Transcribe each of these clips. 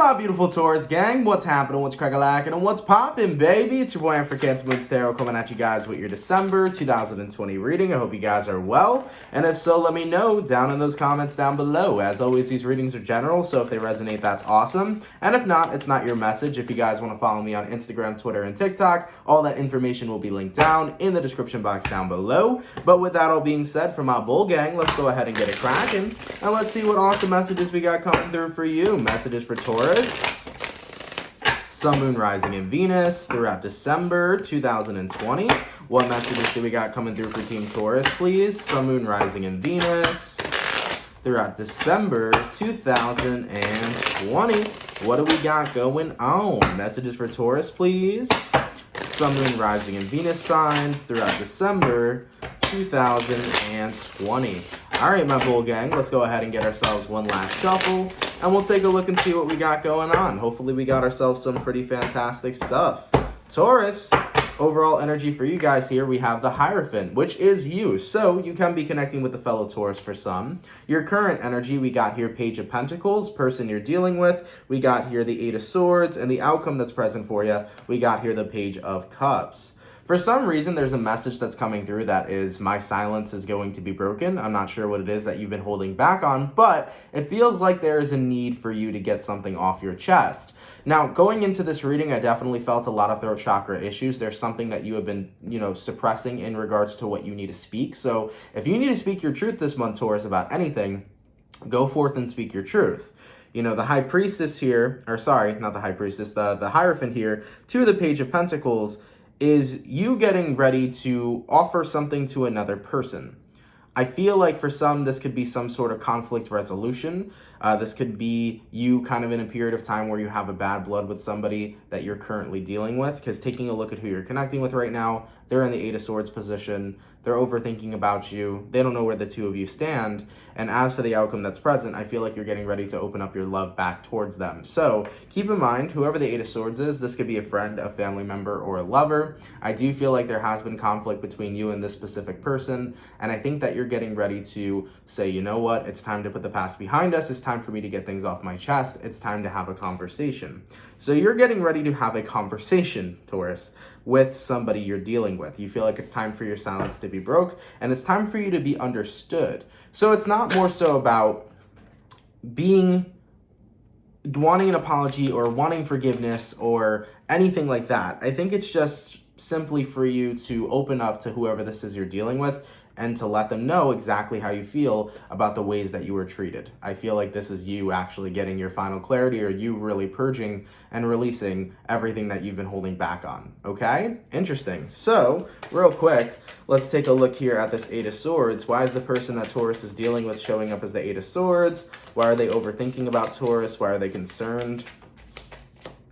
My beautiful Taurus gang, what's happening, what's crack-a-lackin', and what's poppin', baby? It's your boy for CancerMoonsTarot coming at you guys with your December 2020 reading. I hope you guys are well, and if so, let me know down in those comments down below. As always, these readings are general, so if they resonate, that's awesome, and if not, it's not your message. If you guys want to follow me on Instagram, Twitter, and TikTok, all that information will be linked down in the description box down below. But with that all being said, for my bull gang, let's go ahead and get it cracking, and let's see what awesome messages we got coming through for you. Messages for Taurus, Sun, Moon, Rising, and Venus throughout December 2020. What messages do we got coming through for Team Taurus, please? Sun, Moon, Rising, and Venus throughout December 2020. What do we got going on? Messages for Taurus, please. Sun, Moon, Rising, and Venus signs throughout December 2020. All right, my bull gang, let's go ahead and get ourselves one last shuffle, and we'll take a look and see what we got going on. Hopefully we got ourselves some pretty fantastic stuff. Taurus, overall energy for you guys here, we have the Hierophant, which is you. So you can be connecting with the fellow Taurus for some. Your current energy, we got here Page of Pentacles, person you're dealing with. We got here the Eight of Swords, and the outcome that's present for you, we got here the Page of Cups. For some reason, there's a message that's coming through that is, my silence is going to be broken. I'm not sure what it is that you've been holding back on, but it feels like there is a need for you to get something off your chest. Now, going into this reading, I definitely felt a lot of throat chakra issues. There's something that you have been, suppressing in regards to what you need to speak. So if you need to speak your truth this month, Taurus, about anything, go forth and speak your truth. The High Priestess here, or sorry, not the High Priestess, the Hierophant here, to the Page of Pentacles, is you getting ready to offer something to another person. I feel like for some, this could be some sort of conflict resolution. This could be you kind of in a period of time where you have a bad blood with somebody that you're currently dealing with, because taking a look at who you're connecting with right now, they're in the Eight of Swords position. They're overthinking about you. They don't know where the two of you stand. And as for the outcome that's present, I feel like you're getting ready to open up your love back towards them. So keep in mind, whoever the Eight of Swords is, this could be a friend, a family member, or a lover. I do feel like there has been conflict between you and this specific person. And I think that you're getting ready to say, you know what, it's time to put the past behind us. It's time for me to get things off my chest. It's time to have a conversation. So you're getting ready to have a conversation, Taurus, with somebody you're dealing with. You feel like it's time for your silence to be broke, and it's time for you to be understood. So it's not more so about wanting an apology or wanting forgiveness or anything like that. I think it's just simply for you to open up to whoever this is you're dealing with and to let them know exactly how you feel about the ways that you were treated. I feel like this is you actually getting your final clarity, or you really purging and releasing everything that you've been holding back on, okay? Interesting. So, real quick, let's take a look here at this Eight of Swords. Why is the person that Taurus is dealing with showing up as the Eight of Swords? Why are they overthinking about Taurus? Why are they concerned?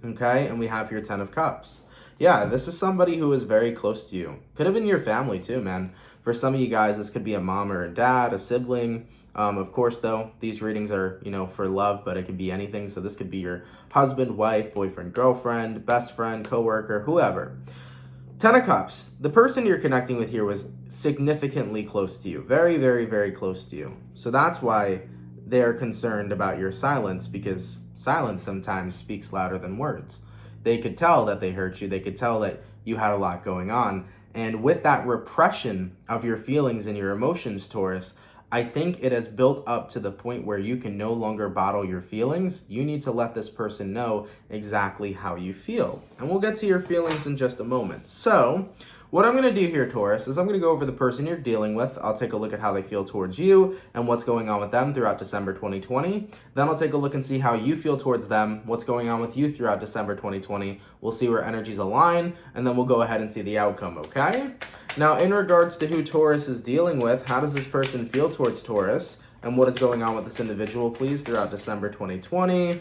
Okay, and we have here Ten of Cups. Yeah, this is somebody who is very close to you. Could have been your family too, man. For some of you guys, this could be a mom or a dad, a sibling. Of course, though, these readings are, for love, but it could be anything. So this could be your husband, wife, boyfriend, girlfriend, best friend, coworker, whoever. Ten of Cups. The person you're connecting with here was significantly close to you. Very, very, very close to you. So that's why they're concerned about your silence, because silence sometimes speaks louder than words. They could tell that they hurt you. They could tell that you had a lot going on. And with that repression of your feelings and your emotions, Taurus, I think it has built up to the point where you can no longer bottle your feelings. You need to let this person know exactly how you feel. And we'll get to your feelings in just a moment. So what I'm going to do here, Taurus, is I'm going to go over the person you're dealing with. I'll take a look at how they feel towards you and what's going on with them throughout December 2020. Then I'll take a look and see how you feel towards them, what's going on with you throughout December 2020. We'll see where energies align, and then we'll go ahead and see the outcome, okay? Now, in regards to who Taurus is dealing with, how does this person feel towards Taurus? And what is going on with this individual, please, throughout December 2020?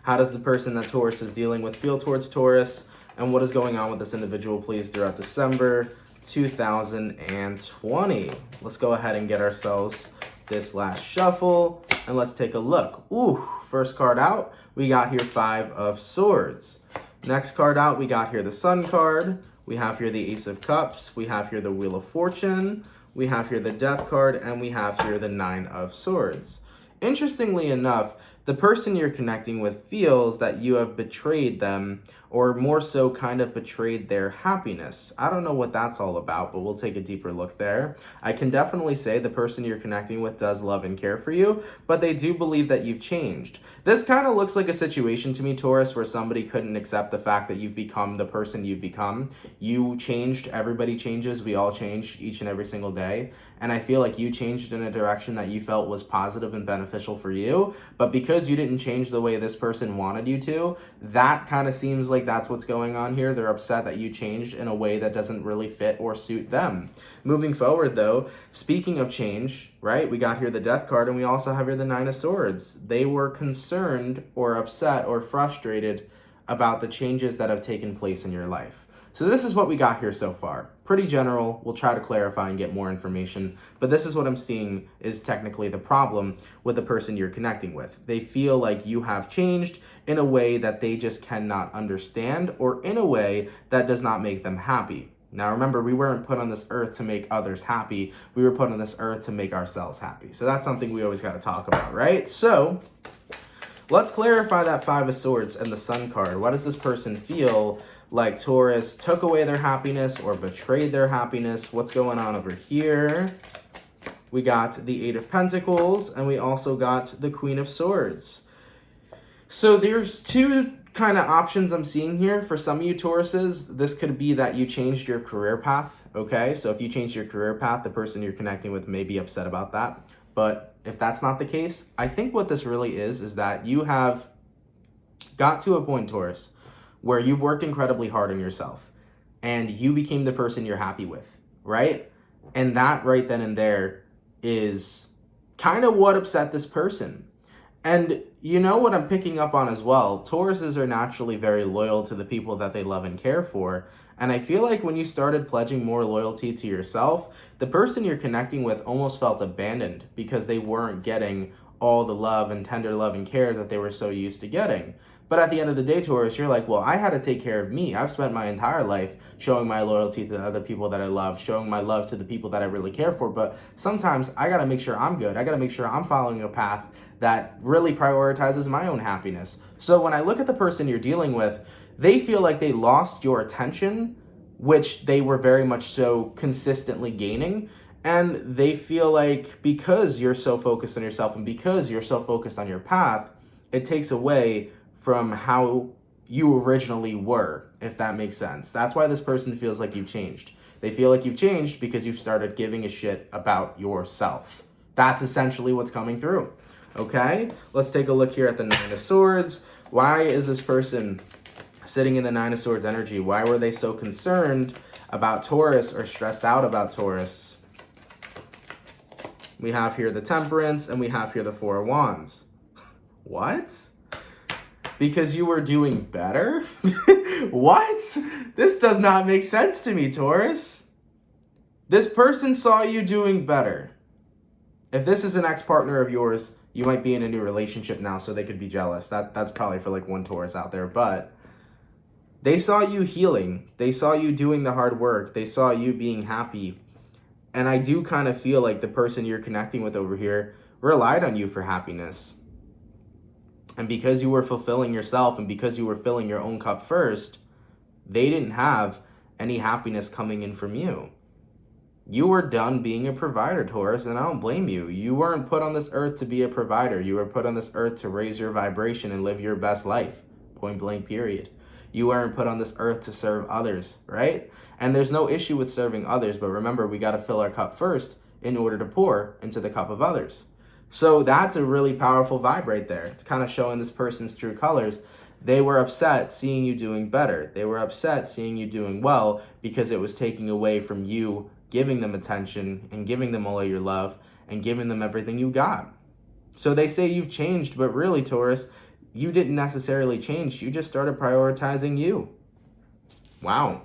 How does the person that Taurus is dealing with feel towards Taurus? And what is going on with this individual, please, throughout December 2020. Let's go ahead and get ourselves this last shuffle, and let's take a look. Ooh, first card out, we got here Five of Swords. Next card out, we got here the Sun card. We have here the Ace of Cups. We have here the Wheel of Fortune. We have here the Death card, and we have here the Nine of Swords. Interestingly enough, the person you're connecting with feels that you have betrayed them, or more so kind of betrayed their happiness. I don't know what that's all about, but we'll take a deeper look there. I can definitely say the person you're connecting with does love and care for you, but they do believe that you've changed. This kind of looks like a situation to me, Taurus, where somebody couldn't accept the fact that you've become the person you've become. You changed, everybody changes, we all change each and every single day. And I feel like you changed in a direction that you felt was positive and beneficial for you. But because you didn't change the way this person wanted you to, that kind of seems like that's what's going on here. They're upset that you changed in a way that doesn't really fit or suit them. Moving forward, though, speaking of change, right, we got here the Death card, and we also have here the Nine of Swords. They were concerned or upset or frustrated about the changes that have taken place in your life. So this is what we got here so far. Pretty general. We'll try to clarify and get more information. But this is what I'm seeing is technically the problem with the person you're connecting with. They feel like you have changed in a way that they just cannot understand, or in a way that does not make them happy. Now remember, we weren't put on this earth to make others happy. We were put on this earth to make ourselves happy. So that's something we always got to talk about, right? So let's clarify that Five of Swords and the Sun card. What does this person feel like Taurus took away their happiness or betrayed their happiness? What's going on over here? We got the Eight of Pentacles, and we also got the Queen of Swords. So there's two kind of options I'm seeing here. For some of you Tauruses, this could be that you changed your career path, okay? So if you changed your career path, the person you're connecting with may be upset about that. But if that's not the case, I think what this really is that you have got to a point, Taurus, where you've worked incredibly hard on yourself and you became the person you're happy with, right? And that right then and there is kind of what upset this person. And you know what I'm picking up on as well, Tauruses are naturally very loyal to the people that they love and care for. And I feel like when you started pledging more loyalty to yourself, the person you're connecting with almost felt abandoned because they weren't getting all the love and tender love and care that they were so used to getting. But at the end of the day, Taurus, you're like, well, I had to take care of me. I've spent my entire life showing my loyalty to the other people that I love, showing my love to the people that I really care for. But sometimes I got to make sure I'm good. I got to make sure I'm following a path that really prioritizes my own happiness. So when I look at the person you're dealing with, they feel like they lost your attention, which they were very much so consistently gaining. And they feel like because you're so focused on yourself and because you're so focused on your path, it takes away from how you originally were, if that makes sense. That's why this person feels like you've changed. They feel like you've changed because you've started giving a shit about yourself. That's essentially what's coming through. Okay, let's take a look here at the Nine of Swords. Why is this person sitting in the Nine of Swords energy? Why were they so concerned about Taurus or stressed out about Taurus? We have here the Temperance, and we have here the Four of Wands. What? Because you were doing better? What? This does not make sense to me, Taurus. This person saw you doing better. If this is an ex-partner of yours, you might be in a new relationship now, so they could be jealous. That's probably for like one Taurus out there, but they saw you healing. They saw you doing the hard work. They saw you being happy. And I do kind of feel like the person you're connecting with over here relied on you for happiness. And because you were fulfilling yourself and because you were filling your own cup first, they didn't have any happiness coming in from you. You were done being a provider, Taurus, and I don't blame you. You weren't put on this earth to be a provider. You were put on this earth to raise your vibration and live your best life. Point blank, period. You weren't put on this earth to serve others, right? And there's no issue with serving others, but remember, we got to fill our cup first in order to pour into the cup of others. So that's a really powerful vibe right there. It's kind of showing this person's true colors. They were upset seeing you doing better. They were upset seeing you doing well because it was taking away from you giving them attention and giving them all of your love and giving them everything you got. So they say you've changed, but really, Taurus, you didn't necessarily change. You just started prioritizing you. Wow.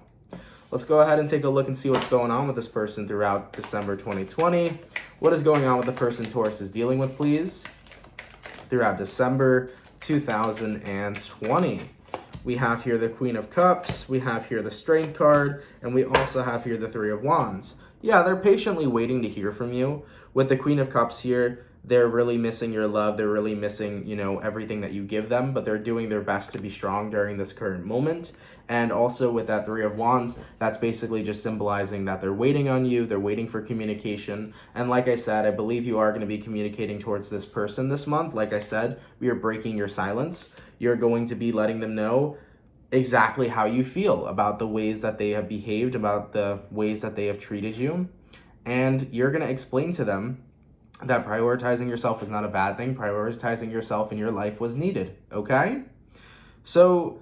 Let's go ahead and take a look and see what's going on with this person throughout December 2020. What is going on with the person Taurus is dealing with, please? Throughout December 2020. We have here the Queen of Cups, we have here the Strength card, and we also have here the Three of Wands. Yeah, they're patiently waiting to hear from you. With the Queen of Cups here, they're really missing your love. They're really missing, you know, everything that you give them, but they're doing their best to be strong during this current moment. And also with that Three of Wands, that's basically just symbolizing that they're waiting on you. They're waiting for communication. And like I said, I believe you are going to be communicating towards this person this month. Like I said, we are breaking your silence. You're going to be letting them know exactly how you feel about the ways that they have behaved, about the ways that they have treated you. And you're going to explain to them that prioritizing yourself is not a bad thing. Prioritizing yourself in your life was needed, okay? So,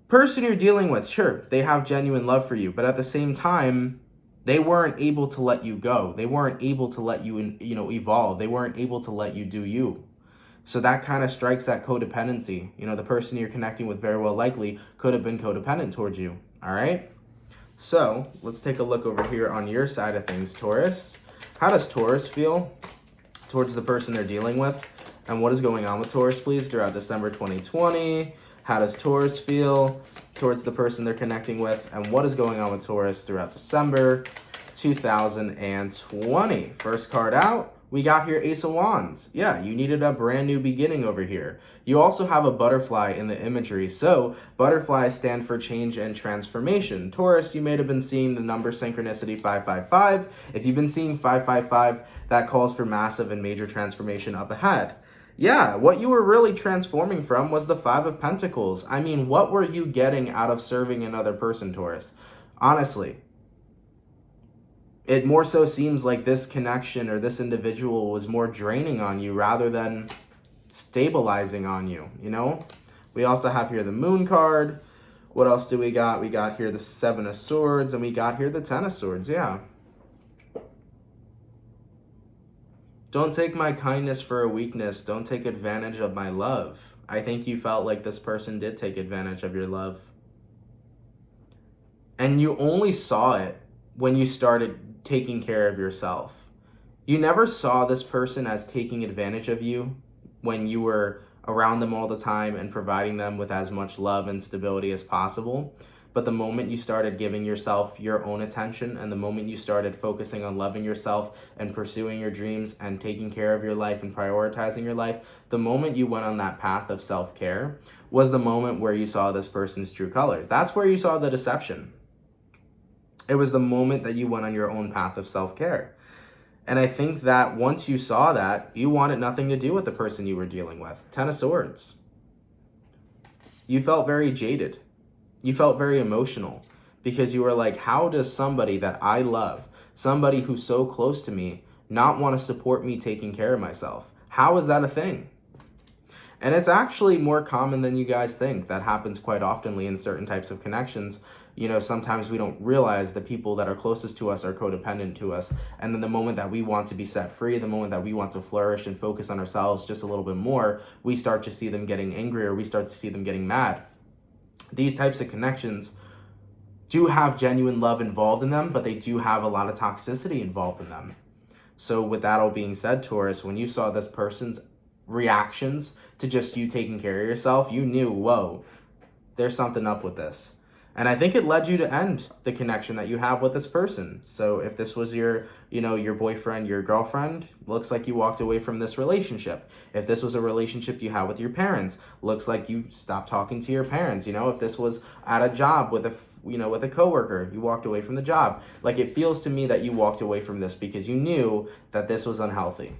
person you're dealing with, sure, they have genuine love for you, but at the same time, they weren't able to let you go. They weren't able to let you, you know, evolve. They weren't able to let you do you. So that kind of strikes that codependency. You know, the person you're connecting with very well likely could have been codependent towards you, all right? So let's take a look over here on your side of things, Taurus. How does Taurus feel towards the person they're dealing with? And what is going on with Taurus, please, throughout December 2020? How does Taurus feel towards the person they're connecting with? And what is going on with Taurus throughout December 2020? First card out, we got here Ace of Wands. Yeah, you needed a brand new beginning over here. You also have a butterfly in the imagery. So butterflies stand for change and transformation. Taurus, you may have been seeing the number synchronicity 555. If you've been seeing 555, that calls for massive and major transformation up ahead. Yeah, what you were really transforming from was the Five of Pentacles. I mean, what were you getting out of serving another person, Taurus? Honestly, it more so seems like this connection or this individual was more draining on you rather than stabilizing on you, you know? We also have here the Moon card. What else do we got? We got here the Seven of Swords, and we got here the Ten of Swords, yeah. Don't take my kindness for a weakness. Don't take advantage of my love. I think you felt like this person did take advantage of your love. And you only saw it when you started taking care of yourself. You never saw this person as taking advantage of you when you were around them all the time and providing them with as much love and stability as possible. But the moment you started giving yourself your own attention, and the moment you started focusing on loving yourself and pursuing your dreams and taking care of your life and prioritizing your life, the moment you went on that path of self-care was the moment where you saw this person's true colors. That's where you saw the deception. It was the moment that you went on your own path of self-care. And I think that once you saw that, you wanted nothing to do with the person you were dealing with. Ten of Swords. You felt very jaded. You felt very emotional because you were like, how does somebody that I love, somebody who's so close to me, not want to support me taking care of myself? How is that a thing? And it's actually more common than you guys think. That happens quite oftenly in certain types of connections. You know, sometimes we don't realize the people that are closest to us are codependent to us. And then the moment that we want to be set free, the moment that we want to flourish and focus on ourselves just a little bit more, we start to see them getting angry, or we start to see them getting mad. These types of connections do have genuine love involved in them, but they do have a lot of toxicity involved in them. So with that all being said, Taurus, when you saw this person's reactions to just you taking care of yourself, you knew, whoa, there's something up with this. And I think it led you to end the connection that you have with this person. So if this was your, your boyfriend, your girlfriend, looks like you walked away from this relationship. If this was a relationship you had with your parents, looks like you stopped talking to your parents. If this was at a job with a coworker, you walked away from the job. Like, it feels to me that you walked away from this because you knew that this was unhealthy.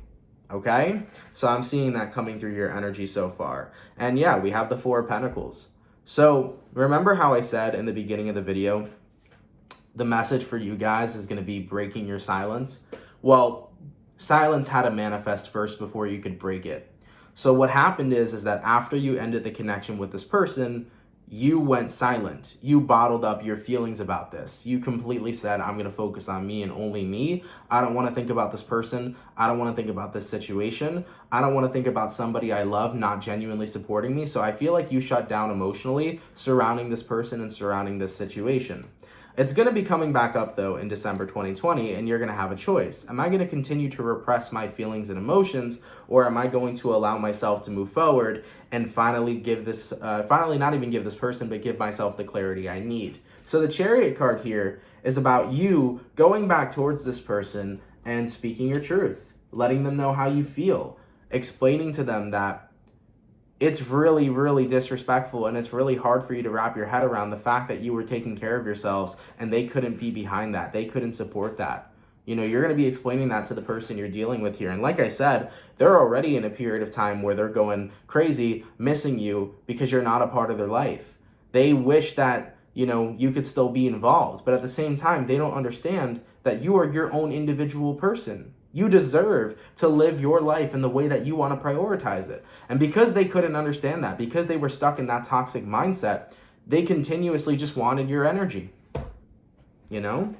Okay? So I'm seeing that coming through your energy so far. And yeah, we have the Four of Pentacles. So remember how I said in the beginning of the video, the message for you guys is going to be breaking your silence? Well, silence had to manifest first before you could break it. So what happened is that after you ended the connection with this person, you went silent. You bottled up your feelings about this. You completely said, I'm going to focus on me and only me. I don't want to think about this person. I don't want to think about this situation. I don't want to think about somebody I love not genuinely supporting me. So I feel like you shut down emotionally surrounding this person and surrounding this situation. It's going to be coming back up, though, in December 2020, and you're going to have a choice. Am I going to continue to repress my feelings and emotions, or am I going to allow myself to move forward and finally not even give this person, but give myself the clarity I need? So the Chariot card here is about you going back towards this person and speaking your truth. letting them know how you feel, explaining to them that it's really, really disrespectful and it's really hard for you to wrap your head around the fact that you were taking care of yourselves and they couldn't be behind that. They couldn't support that. You know, you're going to be explaining that to the person you're dealing with here. And like I said, they're already in a period of time where they're going crazy, missing you because you're not a part of their life. They wish that, you know, you could still be involved. But at the same time, they don't understand that you are your own individual person. You deserve to live your life in the way that you want to prioritize it. And because they couldn't understand that, because they were stuck in that toxic mindset, they continuously just wanted your energy, you know?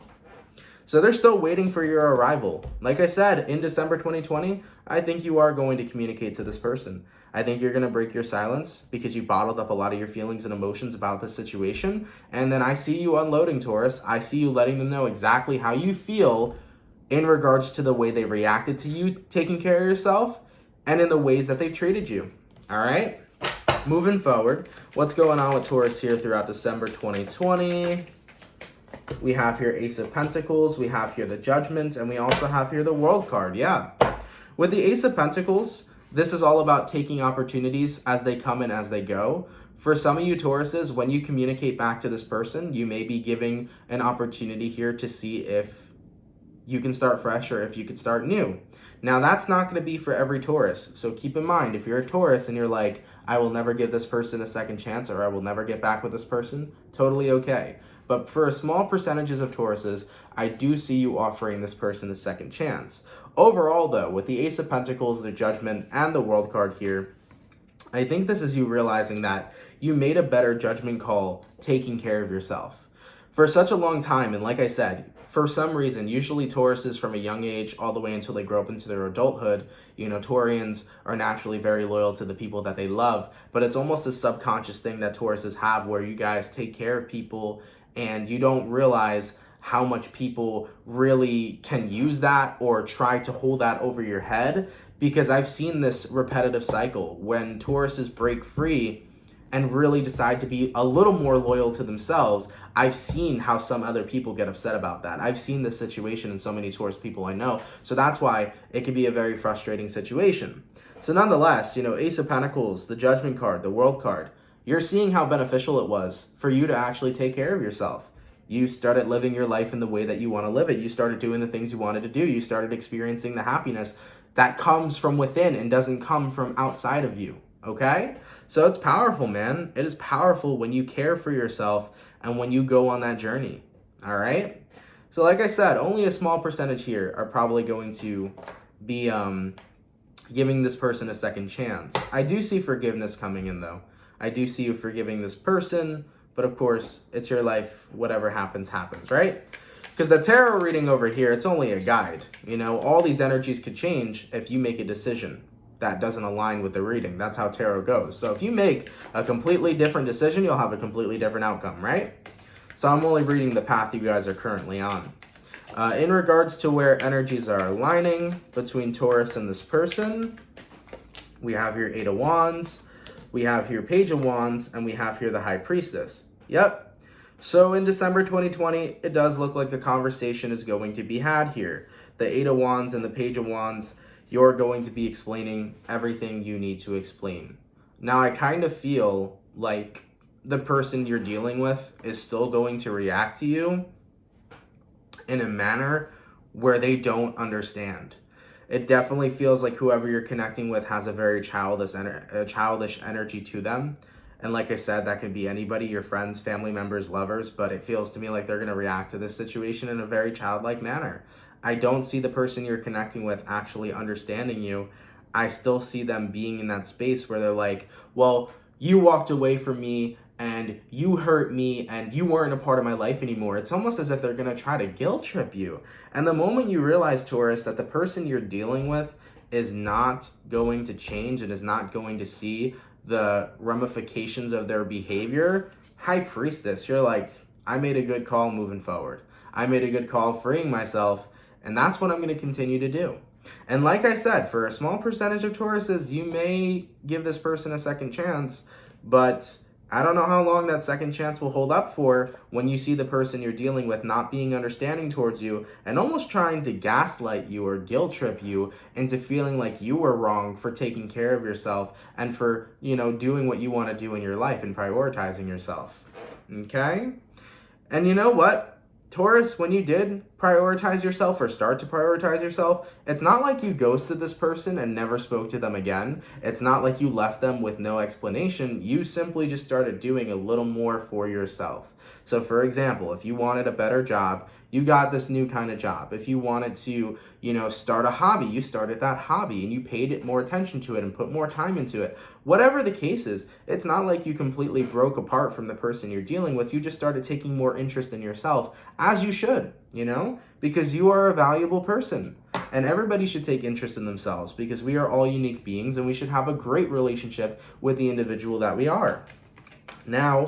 So they're still waiting for your arrival. Like I said, in December 2020, I think you are going to communicate to this person. I think you're going to break your silence because you bottled up a lot of your feelings and emotions about this situation. And then I see you unloading, Taurus. I see you letting them know exactly how you feel in regards to the way they reacted to you taking care of yourself and in the ways that they've treated you. All right? Moving forward, what's going on with Taurus here throughout December 2020? We have here Ace of Pentacles, we have here the Judgment, and we also have here the World card. Yeah. With the Ace of Pentacles, this is all about taking opportunities as they come and as they go. For some of you Tauruses, when you communicate back to this person, you may be giving an opportunity here to see if you can start fresh or if you could start new. Now, that's not going to be for every Taurus. So keep in mind, if you're a Taurus and you're like, I will never give this person a second chance or I will never get back with this person, totally okay. But for a small percentages of Tauruses, I do see you offering this person a second chance. Overall, though, with the Ace of Pentacles, the Judgment, and the World card here, I think this is you realizing that you made a better judgment call taking care of yourself. For such a long time, and like I said, for some reason, usually Tauruses from a young age all the way until they grow up into their adulthood, you know, Taurians are naturally very loyal to the people that they love, but it's almost a subconscious thing that Tauruses have where you guys take care of people and you don't realize how much people really can use that or try to hold that over your head, because I've seen this repetitive cycle when Tauruses break free and really decide to be a little more loyal to themselves. I've seen how some other people get upset about that. I've seen this situation in so many Taurus people I know. So that's why it can be a very frustrating situation. So nonetheless, you know, Ace of Pentacles, the Judgment card, the World card, you're seeing how beneficial it was for you to actually take care of yourself. You started living your life in the way that you want to live it. You started doing the things you wanted to do. You started experiencing the happiness that comes from within and doesn't come from outside of you, okay? So it's powerful, man. It is powerful when you care for yourself and when you go on that journey, all right? So like I said, only a small percentage here are probably going to be giving this person a second chance. I do see forgiveness coming in, though. I do see you forgiving this person, but of course, it's your life. Whatever happens, happens, right? Because the tarot reading over here, it's only a guide. You know, all these energies could change if you make a decision that doesn't align with the reading. That's how tarot goes. So if you make a completely different decision, you'll have a completely different outcome, right? So I'm only reading the path you guys are currently on. In regards to where energies are aligning between Taurus and this person, we have here Eight of Wands, we have here Page of Wands, and we have here the High Priestess. Yep. So in December 2020, it does look like the conversation is going to be had here. The Eight of Wands and the Page of Wands, you're going to be explaining everything you need to explain. Now, I kind of feel like the person you're dealing with is still going to react to you in a manner where they don't understand. It definitely feels like whoever you're connecting with has a very childish energy to them. And like I said, that can be anybody, your friends, family members, lovers, but it feels to me like they're going to react to this situation in a very childlike manner. I don't see the person you're connecting with actually understanding you. I still see them being in that space where they're like, well, you walked away from me and you hurt me and you weren't a part of my life anymore. It's almost as if they're going to try to guilt trip you. And the moment you realize, Taurus, that the person you're dealing with is not going to change and is not going to see the ramifications of their behavior, High Priestess, you're like, I made a good call moving forward. I made a good call freeing myself, and that's what I'm going to continue to do. And like I said, for a small percentage of Tauruses, you may give this person a second chance, but I don't know how long that second chance will hold up for when you see the person you're dealing with not being understanding towards you and almost trying to gaslight you or guilt trip you into feeling like you were wrong for taking care of yourself and for, doing what you want to do in your life and prioritizing yourself. Okay? And you know what? Taurus, when you did prioritize yourself or start to prioritize yourself, it's not like you ghosted this person and never spoke to them again. It's not like you left them with no explanation. You simply just started doing a little more for yourself. So for example, if you wanted a better job, you got this new kind of job. If you wanted to, start a hobby, you started that hobby and you paid it more attention to it and put more time into it. Whatever the case is, it's not like you completely broke apart from the person you're dealing with. You just started taking more interest in yourself, as you should, because you are a valuable person. And everybody should take interest in themselves because we are all unique beings and we should have a great relationship with the individual that we are. Now,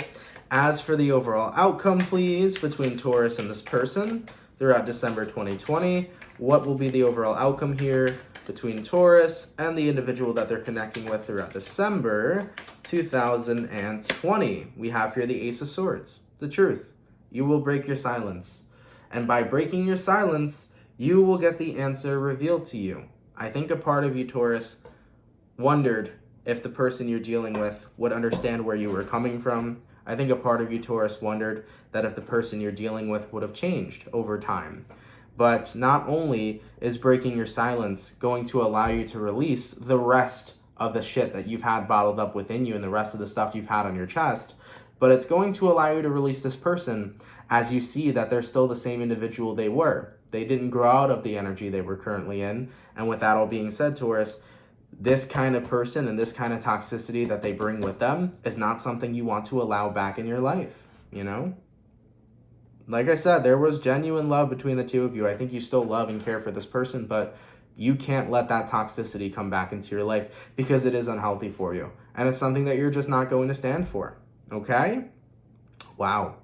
as for the overall outcome, please, between Taurus and this person throughout December 2020, what will be the overall outcome here between Taurus and the individual that they're connecting with throughout December 2020? We have here the Ace of Swords, the truth. You will break your silence. And by breaking your silence, you will get the answer revealed to you. I think a part of you, Taurus, wondered if the person you're dealing with would understand where you were coming from. I think a part of you, Taurus, wondered that if the person you're dealing with would have changed over time. But not only is breaking your silence going to allow you to release the rest of the shit that you've had bottled up within you and the rest of the stuff you've had on your chest, but it's going to allow you to release this person as you see that they're still the same individual they were. They didn't grow out of the energy they were currently in. And with that all being said, Taurus, this kind of person and this kind of toxicity that they bring with them is not something you want to allow back in your life, Like I said, there was genuine love between the two of you. I think you still love and care for this person, but you can't let that toxicity come back into your life because it is unhealthy for you. And it's something that you're just not going to stand for, okay? Wow.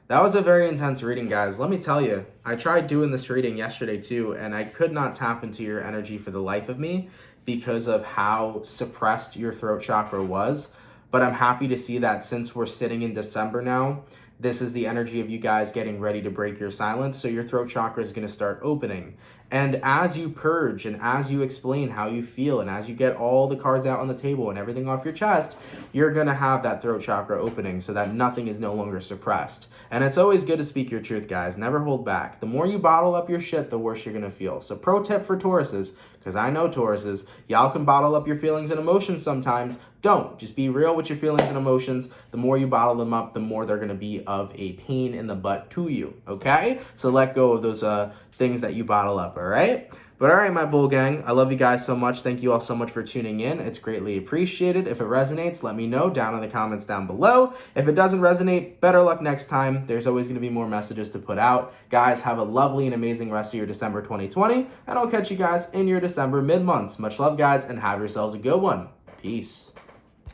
That was a very intense reading, guys. Let me tell you, I tried doing this reading yesterday too, and I could not tap into your energy for the life of me because of how suppressed your throat chakra was. But I'm happy to see that since we're sitting in December now, this is the energy of you guys getting ready to break your silence. So your throat chakra is going to start opening. And as you purge and as you explain how you feel and as you get all the cards out on the table and everything off your chest, you're going to have that throat chakra opening so that nothing is no longer suppressed. And it's always good to speak your truth, guys. Never hold back. The more you bottle up your shit, the worse you're going to feel. So pro tip for Tauruses, because I know Tauruses, y'all can bottle up your feelings and emotions sometimes. Don't. Just be real with your feelings and emotions. The more you bottle them up, the more they're going to be of a pain in the butt to you, okay? So let go of those things that you bottle up, all right? But all right, my bull gang, I love you guys so much. Thank you all so much for tuning in. It's greatly appreciated. If it resonates, let me know down in the comments down below. If it doesn't resonate, better luck next time. There's always going to be more messages to put out. Guys, have a lovely and amazing rest of your December 2020, and I'll catch you guys in your December mid-months. Much love, guys, and have yourselves a good one. Peace.